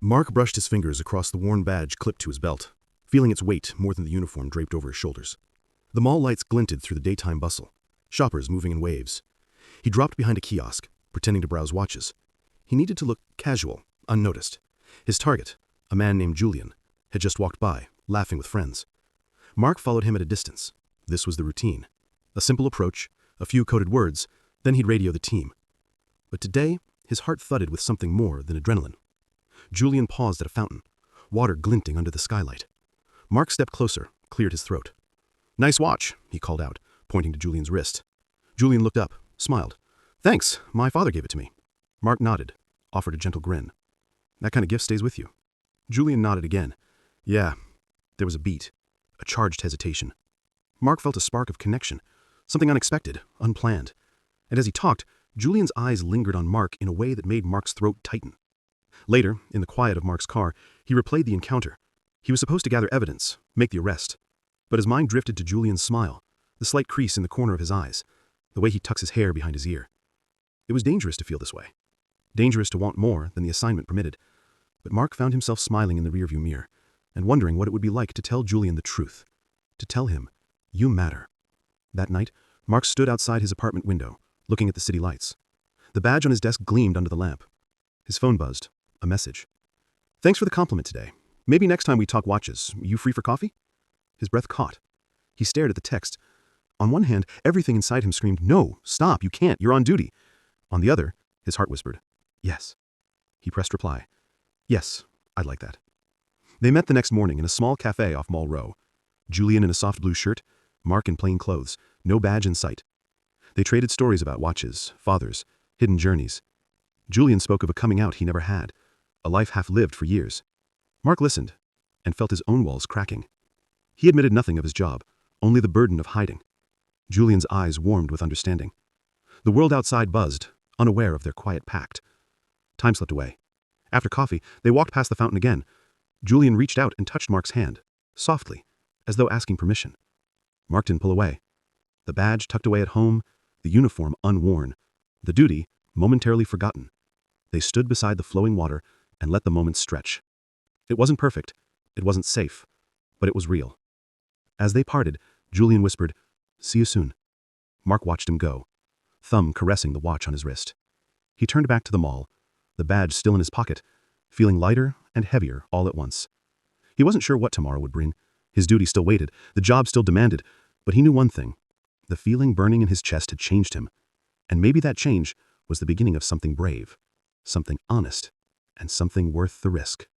Mark brushed his fingers across the worn badge clipped to his belt, feeling its weight more than the uniform draped over his shoulders. The mall lights glinted through the daytime bustle, shoppers moving in waves. He dropped behind a kiosk, pretending to browse watches. He needed to look casual, unnoticed. His target, a man named Julian, had just walked by, laughing with friends. Mark followed him at a distance. This was the routine. A simple approach, a few coded words, then he'd radio the team. But today, his heart thudded with something more than adrenaline. Julian paused at a fountain, water glinting under the skylight. Mark stepped closer, cleared his throat. "Nice watch," he called out, pointing to Julian's wrist. Julian looked up, smiled. "Thanks, my father gave it to me." Mark nodded, offered a gentle grin. "That kind of gift stays with you." Julian nodded again. "Yeah." There was a beat, a charged hesitation. Mark felt a spark of connection, something unexpected, unplanned. And as he talked, Julian's eyes lingered on Mark in a way that made Mark's throat tighten. Later, in the quiet of Mark's car, he replayed the encounter. He was supposed to gather evidence, make the arrest. But his mind drifted to Julian's smile, the slight crease in the corner of his eyes, the way he tucks his hair behind his ear. It was dangerous to feel this way. Dangerous to want more than the assignment permitted. But Mark found himself smiling in the rearview mirror and wondering what it would be like to tell Julian the truth. To tell him, "You matter." That night, Mark stood outside his apartment window, looking at the city lights. The badge on his desk gleamed under the lamp. His phone buzzed. A message. "Thanks for the compliment today. Maybe next time we talk watches. You free for coffee?" His breath caught. He stared at the text. On one hand, everything inside him screamed, "No, stop, you can't, you're on duty." On the other, his heart whispered, "Yes." He pressed reply. "Yes, I'd like that." They met the next morning in a small cafe off Mall Row. Julian in a soft blue shirt, Mark in plain clothes, no badge in sight. They traded stories about watches, fathers, hidden journeys. Julian spoke of a coming out he never had, a life half lived for years. Mark listened and felt his own walls cracking. He admitted nothing of his job, only the burden of hiding. Julian's eyes warmed with understanding. The world outside buzzed, unaware of their quiet pact. Time slipped away. After coffee, they walked past the fountain again. Julian reached out and touched Mark's hand, softly, as though asking permission. Mark didn't pull away. The badge tucked away at home, the uniform unworn, the duty momentarily forgotten. They stood beside the flowing water and let the moment stretch. It wasn't perfect, it wasn't safe, but it was real. As they parted, Julian whispered, "See you soon." Mark watched him go, thumb caressing the watch on his wrist. He turned back to the mall, the badge still in his pocket, feeling lighter and heavier all at once. He wasn't sure what tomorrow would bring. His duty still waited, the job still demanded, but he knew one thing. The feeling burning in his chest had changed him, and maybe that change was the beginning of something brave, something honest, and something worth the risk.